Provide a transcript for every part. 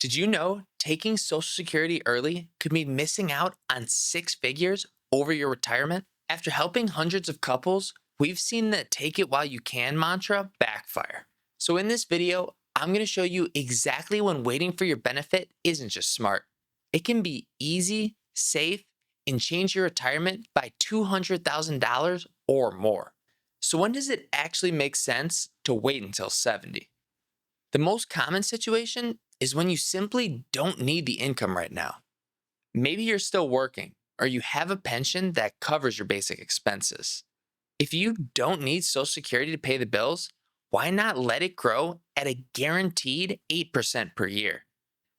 Did you know taking Social Security early could mean missing out on six figures over your retirement? After helping hundreds of couples, we've seen that take it while you can mantra backfire. So in this video, I'm going to show you exactly when waiting for your benefit isn't just smart. It can be easy, safe, and change your retirement by $200,000 or more. So when does it actually make sense to wait until 70? The most common situation is when you simply don't need the income right now. Maybe you're still working, or you have a pension that covers your basic expenses. If you don't need Social Security to pay the bills, why not let it grow at a guaranteed 8% per year?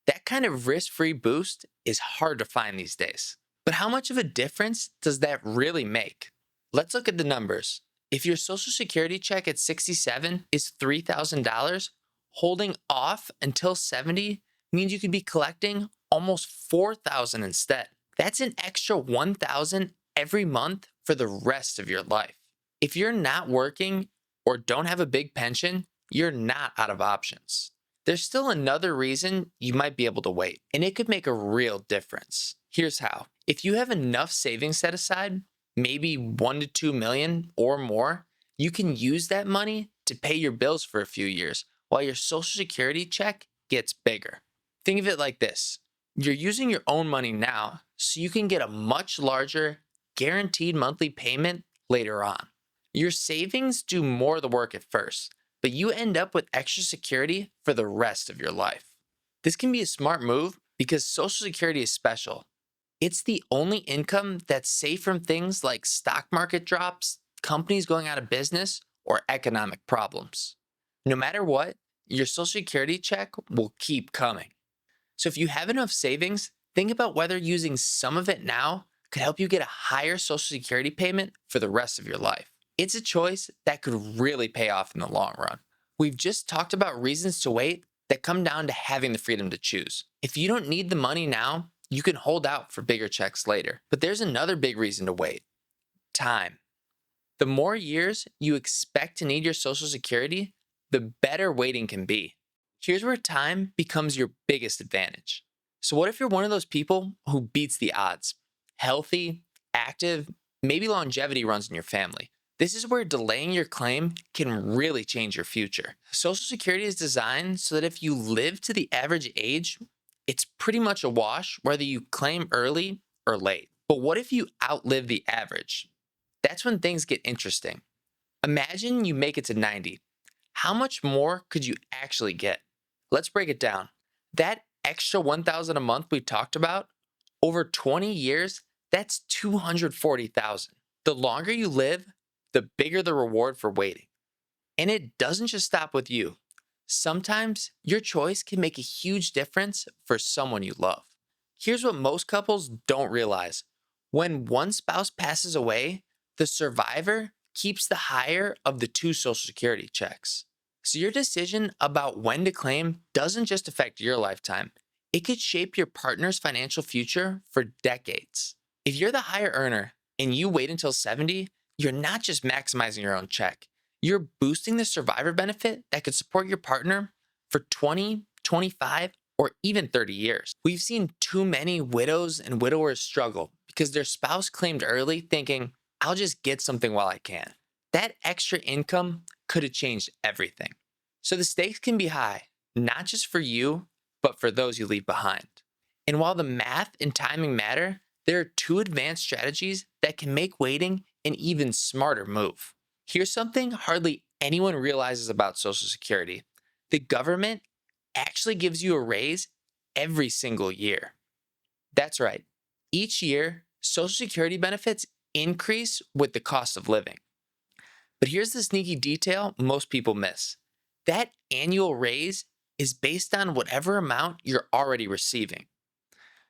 That kind of risk-free boost is hard to find these days. But how much of a difference does that really make? Let's look at the numbers. If your Social Security check at 67 is $3,000, holding off until 70 means you could be collecting almost $4,000 instead. That's an extra $1,000 every month for the rest of your life. If you're not working or don't have a big pension, you're not out of options. There's still another reason you might be able to wait, and it could make a real difference. Here's how. If you have enough savings set aside, maybe 1 to 2 million or more, you can use that money to pay your bills for a few years while your Social Security check gets bigger. Think of it like this. You're using your own money now, so you can get a much larger, guaranteed monthly payment later on. Your savings do more of the work at first, but you end up with extra security for the rest of your life. This can be a smart move because Social Security is special. It's the only income that's safe from things like stock market drops, companies going out of business, or economic problems. No matter what, your Social Security check will keep coming. So if you have enough savings, think about whether using some of it now could help you get a higher Social Security payment for the rest of your life. It's a choice that could really pay off in the long run. We've just talked about reasons to wait that come down to having the freedom to choose. If you don't need the money now, you can hold out for bigger checks later. But there's another big reason to wait: time. The more years you expect to need your Social Security, the better waiting can be. Here's where time becomes your biggest advantage. So what if you're one of those people who beats the odds? Healthy, active, maybe longevity runs in your family. This is where delaying your claim can really change your future. Social Security is designed so that if you live to the average age, it's pretty much a wash whether you claim early or late. But what if you outlive the average? That's when things get interesting. Imagine you make it to 90. How much more could you actually get? Let's break it down. That extra $1,000 a month we talked about, over 20 years, that's $240,000. The longer you live, the bigger the reward for waiting. And it doesn't just stop with you. Sometimes your choice can make a huge difference for someone you love. Here's what most couples don't realize. When one spouse passes away, the survivor keeps the higher of the two Social Security checks. So your decision about when to claim doesn't just affect your lifetime. It could shape your partner's financial future for decades. If you're the higher earner and you wait until 70, you're not just maximizing your own check. You're boosting the survivor benefit that could support your partner for 20, 25, or even 30 years. We've seen too many widows and widowers struggle because their spouse claimed early thinking, I'll just get something while I can. That extra income could have changed everything. So the stakes can be high, not just for you, but for those you leave behind. And while the math and timing matter, there are two advanced strategies that can make waiting an even smarter move. Here's something hardly anyone realizes about Social Security. The government actually gives you a raise every single year. That's right. Each year, Social Security benefits increase with the cost of living. But here's the sneaky detail most people miss. That annual raise is based on whatever amount you're already receiving.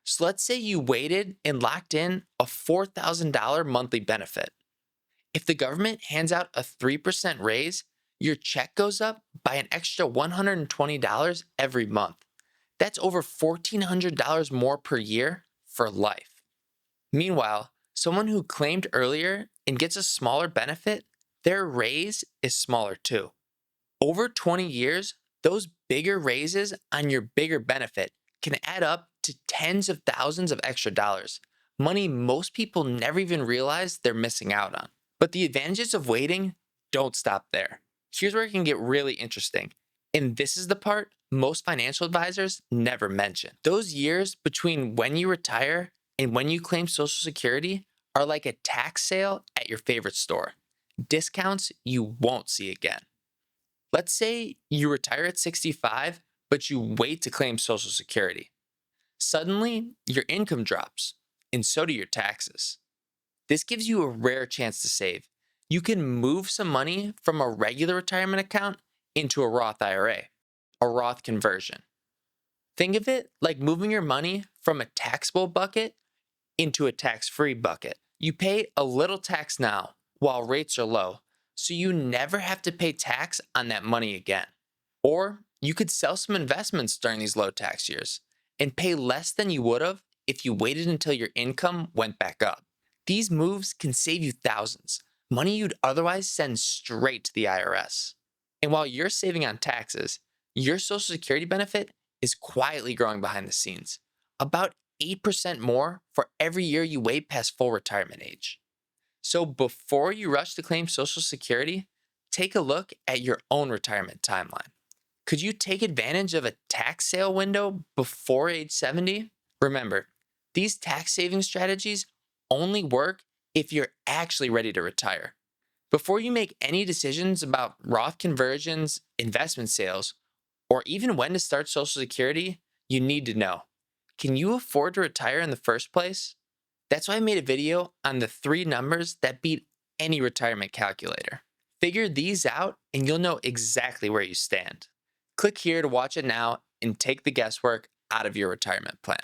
So let's say you waited and locked in a $4,000 monthly benefit. If the government hands out a 3% raise, your check goes up by an extra $120 every month. That's over $1,400 more per year for life. Meanwhile, someone who claimed earlier and gets a smaller benefit, their raise is smaller too. Over 20 years, those bigger raises on your bigger benefit can add up to tens of thousands of extra dollars, money most people never even realize they're missing out on. But the advantages of waiting don't stop there. Here's where it can get really interesting. And this is the part most financial advisors never mention. Those years between when you retire and when you claim Social Security are like a tax sale at your favorite store. Discounts you won't see again. Let's say you retire at 65, but you wait to claim Social Security. Suddenly, your income drops, and so do your taxes. This gives you a rare chance to save. You can move some money from a regular retirement account into a Roth IRA, a Roth conversion. Think of it like moving your money from a taxable bucket into a tax-free bucket. You pay a little tax now while rates are low, so you never have to pay tax on that money again. Or you could sell some investments during these low tax years and pay less than you would have if you waited until your income went back up. These moves can save you thousands, money you'd otherwise send straight to the IRS. And while you're saving on taxes, your Social Security benefit is quietly growing behind the scenes, about 8% more for every year you wait past full retirement age. So before you rush to claim Social Security, take a look at your own retirement timeline. Could you take advantage of a tax sale window before age 70? Remember, these tax saving strategies only work if you're actually ready to retire. Before you make any decisions about Roth conversions, investment sales, or even when to start Social Security, you need to know, can you afford to retire in the first place? That's why I made a video on the 3 numbers that beat any retirement calculator. Figure these out and you'll know exactly where you stand. Click here to watch it now and take the guesswork out of your retirement plan.